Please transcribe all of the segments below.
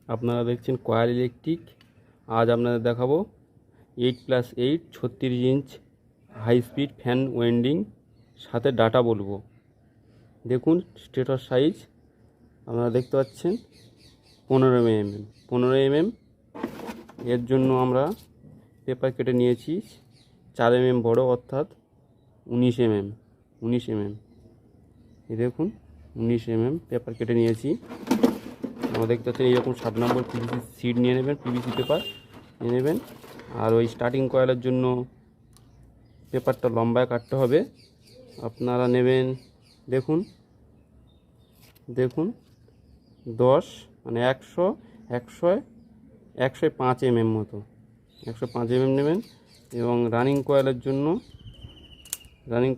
আপনারা দেখছেন coil electric. আজ আপনাদের দেখাবো 8+8 36 inch high speed fan winding, সাথে ডাটা বলবো। দেখুন স্টেটর সাইজ আপনারা দেখতে পাচ্ছেন 15 mm। এর জন্য আমরা পেপার কেটে নিয়েছি 4 mm বড়, অর্থাৎ 19 mm। এই দেখুন 19 mm পেপার কেটে নিয়েছি। আমরা দেখতে পাচ্ছেন এইরকম 7 নম্বর পিভিসি সিট নিয়ে নেবেন, পিভিসি পেপার নিয়ে নেবেন। আর ওই স্টার্টিং কয়েলের জন্য পেপারটা লম্বায় কাটতে হবে। আপনারা নেবেন দেখুন 10 মানে 105 mm মতো, 105 mm নেবেন। এবং রানিং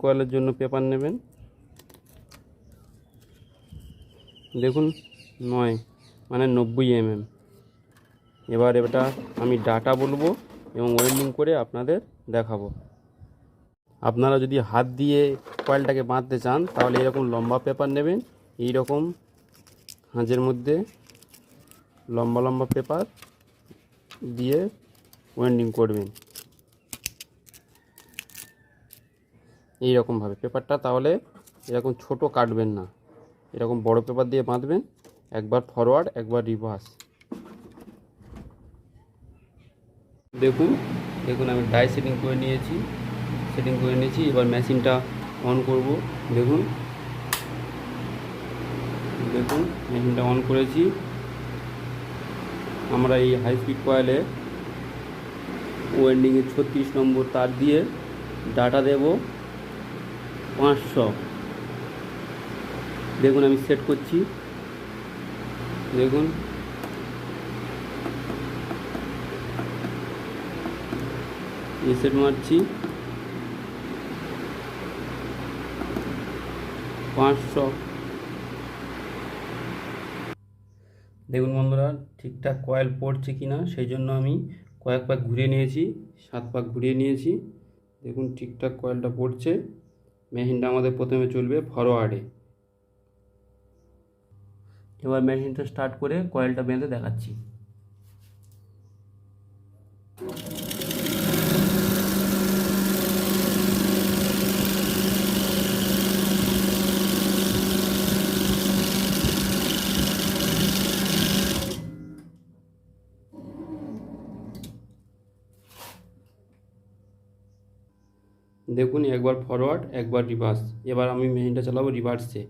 কয়েলের জন্য পেপার নেবেন দেখুন 9 মানে 90 mm। এবার এটা আমি ডাটা বলবো এবং ওয়েল্ডিং করে আপনাদের দেখাবো। আপনারা যদি হাত দিয়ে কয়েলটাকে বাঁধতে চান তাহলে এরকম লম্বা পেপার নেবেন, এই রকম হাঁজের মধ্যে লম্বা লম্বা পেপার দিয়ে ওয়েল্ডিং করবেন এই রকমভাবে পেপারটা, তাহলে এরকম ছোট কাটবেন না, এরকম বড় পেপার দিয়ে বাঁধবেন, একবার ফরওয়ার্ড একবার রিভার্স। দেখুন আমি ডাই সেটিং করে নিয়েছি। এবার মেশিনটা অন করব। দেখুন মেশিনটা অন করেছি। আমরা এই হাই স্পিড কয়েলে ওয়েন্ডিংয়ে 36 নম্বর তার দিয়ে ডাটা দেব 500। দেখুন আমি সেট করছি, দেখুন সেট মারছি 500। দেখুন বন্ধুরা ঠিকঠাক কয়েল পড়ছে কি না, সেই জন্য আমি কয়েক পাক ঘুরিয়ে নিয়েছি, 7 পাক ঘুরিয়ে নিয়েছি। দেখুন ঠিকঠাক কয়েলটা পড়ছে। মেশিনটা আমাদের প্রথমে চলবে ফরওয়ার্ডে। এবার মেশিনটা স্টার্ট করে কয়েলটা বেঁধে দেখাচ্ছি। দেখুন একবার ফরওয়ার্ড একবার রিভার্স। এবার আমি মেশিনটা চালাবো রিভার্সে।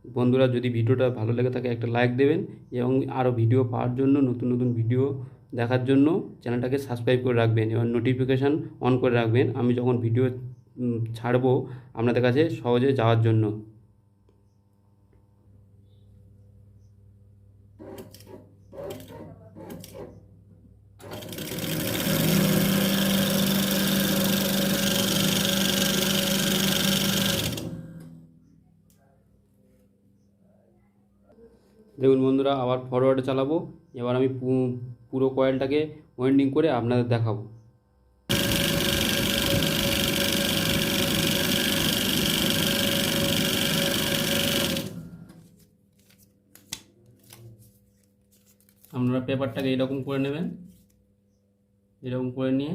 বন্ধুরা যদি ভিডিওটা ভালো লেগে থাকে একটা লাইক দেবেন, এবং আরও ভিডিও পাওয়ার জন্য, নতুন ভিডিও দেখার জন্য চ্যানেলটাকে সাবস্ক্রাইব করে রাখবেন এবং নোটিফিকেশান অন করে রাখবেন, আমি যখন ভিডিও ছাড়বো আপনাদের কাছে সহজে যাওয়ার জন্য। দেখুন বন্ধুরা আবার ফরওয়ার্ডে চালাবো। এবার আমি পুরো কয়েলটাকে ওয়েন্ডিং করে আপনাদের দেখাবো। আপনারা পেপারটাকে এরকম করে নেবেন, এরকম করে নিয়ে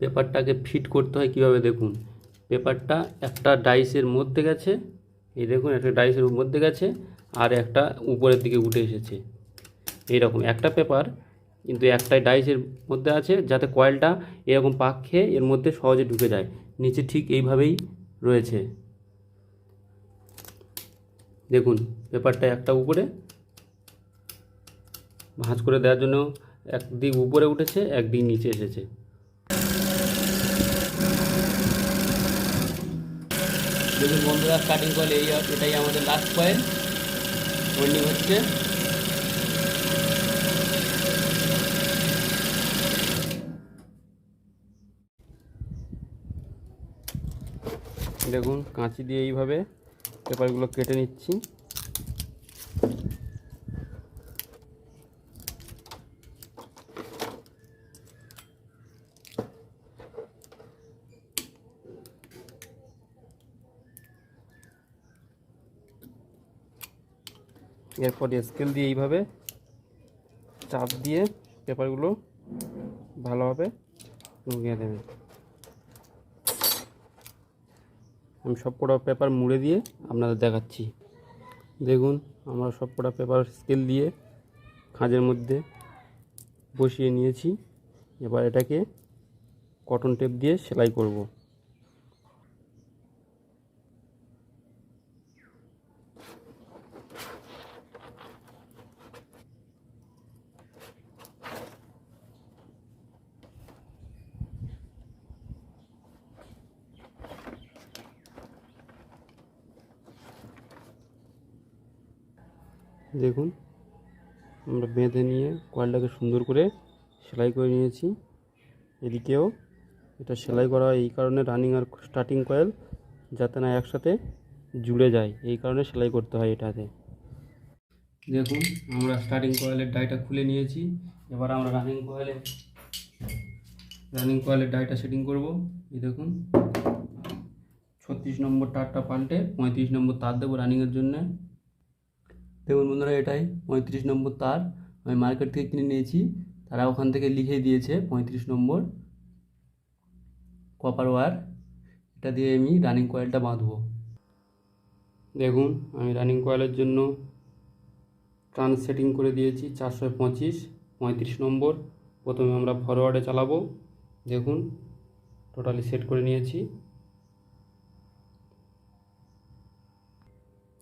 পেপারটাকে ফিট করতে হয় কিভাবে দেখুন। পেপারটা একটা ডাইসের মধ্যে গেছে, এই দেখুন একটা ডাইসের মধ্যে গেছে, আর একটা উপরের দিকে উঠে এসেছে। এইরকম একটা পেপার কিন্তু একটা ডাইসের মধ্যে আছে, যাতে কয়েলটা এরকম পাক খেয়ে এর মধ্যে সহজে ঢুকে যায়। নিচে ঠিক এইভাবেই রয়েছে। দেখুন পেপারটা একটা উপরে ভাঁজ করে দেওয়ার জন্য একদিক উপরে উঠেছে, একদিক নিচে এসেছে। দেখুন বন্ধুরা, স্টার্টিং কয়েল এটাই আমাদের লাস্ট কয়েল, ওয়েল্ডিং হচ্ছে। দেখুন কাঁচি দিয়ে এইভাবে পেপারগুলো কেটে নিচ্ছি। এরপর স্কেল দিয়ে এইভাবে চাপ দিয়ে পেপারগুলো ভালোভাবে ঢুকিয়ে দেবেন। আমি সবকটা পেপার মুড়ে দিয়ে আপনাদের দেখাচ্ছি। দেখুন আমরা সবকটা পেপার স্কেল দিয়ে খাঁজের মধ্যে বসিয়ে নিয়েছি। এবার এটাকে কটন টেপ দিয়ে সেলাই করব। দেখুন আমরা বেঁধে নিয়ে কয়েলটাকে সুন্দর করে সেলাই করে নিয়েছি। এদিকেও এটা সেলাই করা এই কারণে, রানিং আর স্টার্টিং কয়েল যাতে না একসাথে জুড়ে যায়, এই কারণে সেলাই করতে হয় এটাতে। দেখুন আমরা স্টার্টিং কয়েলের ডাইটা খুলে নিয়েছি। এবার আমরা রানিং কয়েলের ডাইটা সেটিং করব। এই দেখুন 36 নম্বর তারটা পাল্টে 35 নম্বর তার দেবো রানিংয়ের জন্য। দেখুন বন্ধুরা, এটাই 35 নম্বর তার, আমি মার্কেট থেকে কিনে নিয়েছি। তারা ওখান থেকে লিখে দিয়েছে 35 নম্বর কপার ওয়্যার। এটা দিয়ে আমি রানিং কয়েলটা বাঁধবো। দেখুন আমি রানিং কয়েলের জন্য ট্রান্স সেটিং করে দিয়েছি 425 35 নম্বর। প্রথমে আমরা ফরওয়ার্ডে চালাবো। দেখুন টোটালি সেট করে নিয়েছি।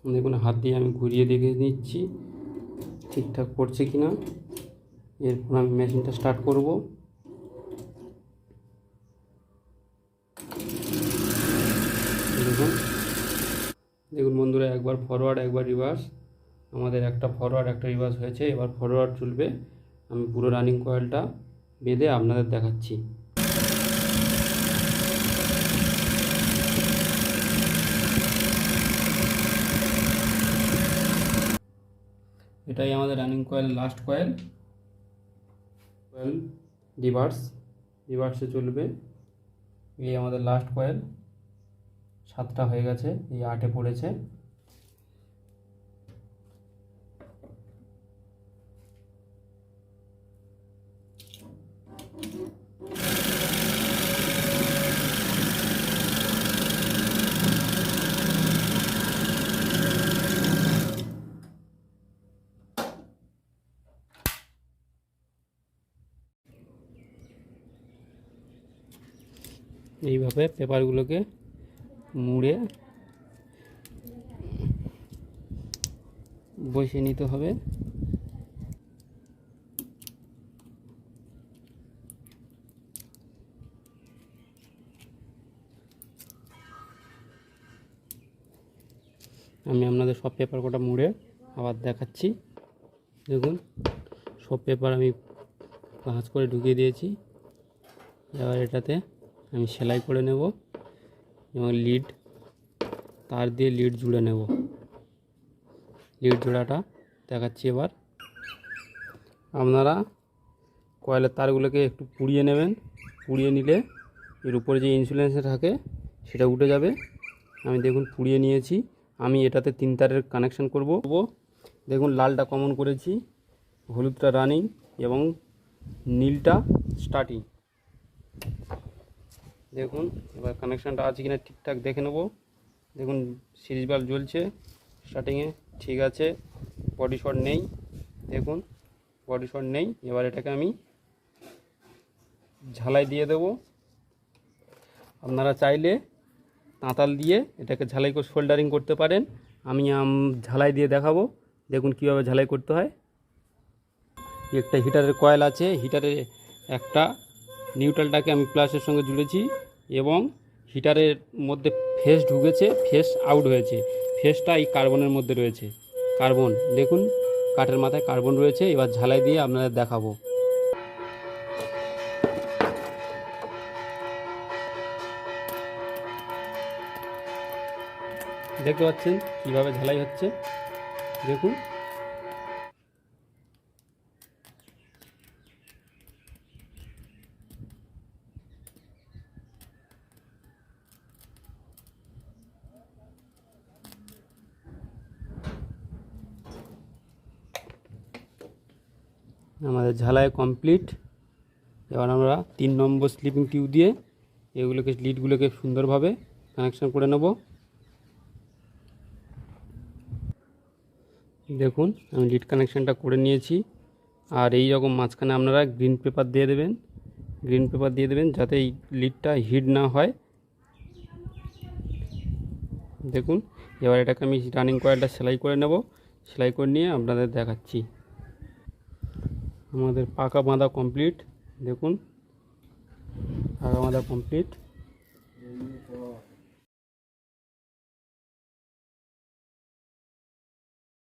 দেখুন হাত দিয়ে আমি ঘুরিয়ে দেখে নিচ্ছি ঠিকঠাক পড়ছে কিনা। এরপর আমি মেশিনটা স্টার্ট করব। দেখুন বন্ধুরা, একবার ফরওয়ার্ড একবার রিভার্স, আমাদের একটা ফরওয়ার্ড একটা রিভার্স হয়েছে। এবার ফরওয়ার্ড চলবে। আমি পুরো রানিং কয়েলটা বেঁধে আপনাদের দেখাচ্ছি। এটাই আমাদের রানিং কয়েলের লাস্ট কয়েল রিভার্সে চলবে। এই আমাদের লাস্ট কয়েল, 7টা হয়ে গেছে, এই 8-এ পড়েছে। এইভাবে পেপারগুলোকে মুড়ে বসিয়ে নিতে হবে। আমি আপনাদের সব পেপার কটা মুড়ে আবার দেখাচ্ছি। দেখুন সব পেপার আমি ভাঁজ করে ঢুকিয়ে দিয়েছি। এবার এটাতে আমি সেলাই করে নেব এবং লিড তার দিয়ে লিড জুড়ে নেব। লিড জোড়াটা দেখাচ্ছি। এবার আপনারা কয়েলের তারগুলোকে একটু পুড়িয়ে নেবেন। পুড়িয়ে নিলে এর উপরে যে ইনসুলেন্সটা থাকে সেটা উঠে যাবে। আমি দেখুন পুড়িয়ে নিয়েছি। আমি এটাতে 3 তারের কানেকশান করব। দেখুন লালটা কমন করেছি, হলুদটা রানিং এবং নীলটা স্টার্টিং। দেখুন এবার কানেকশানটা আছে কিনা ঠিকঠাক দেখে নেব। দেখুন সিরিজ বাল্ব জ্বলছে, স্টার্টিংয়ে ঠিক আছে, বডি শর্ট নেই। দেখুন বডি শর্ট নেই। এবার এটাকে আমি ঝালাই দিয়ে দেব। আপনারা চাইলে তাঁতাল দিয়ে এটাকে ঝালাই করে সোল্ডারিং করতে পারেন। আমি ঝালাই দিয়ে দেখাবো। দেখুন কীভাবে ঝালাই করতে হয়। একটা হিটারের কয়েল আছে, হিটারের একটা নিউট্রালটাকে আমি প্লাসের সঙ্গে জুড়েছি এবং হিটারের মধ্যে ফেস ঢুকেছে, ফেস আউট হয়েছে। ফেসটা এই কার্বনের মধ্যে রয়েছে, কার্বন দেখুন কাঠের মাথায় কার্বন রয়েছে। এবার ঝালাই দিয়ে আপনাদের দেখাবো। দেখতে পাচ্ছেন কীভাবে ঝালাই হচ্ছে, দেখুন। আমাদের ঝালাই কমপ্লিট। এবার আমরা 3 নম্বর স্লিপিং টিউব দিয়ে এগুলোকে লিডগুলোকে সুন্দরভাবে কানেকশন করে নেব। দেখুন আমি লিড কানেকশানটা করে নিয়েছি। আর এই রকম মাঝখানে আপনারা গ্রিন পেপার দিয়ে দেবেন, গ্রিন পেপার দিয়ে দেবেন যাতে এই লিডটা হিট না হয়। দেখুন এবার এটাকে আমি রানিং কয়েলটা সেলাই করে নেব। সেলাই করে নিয়ে আপনাদের দেখাচ্ছি। আমাদের পাকা বাঁধা কমপ্লিট। দেখুন পাকা বাঁধা কমপ্লিট।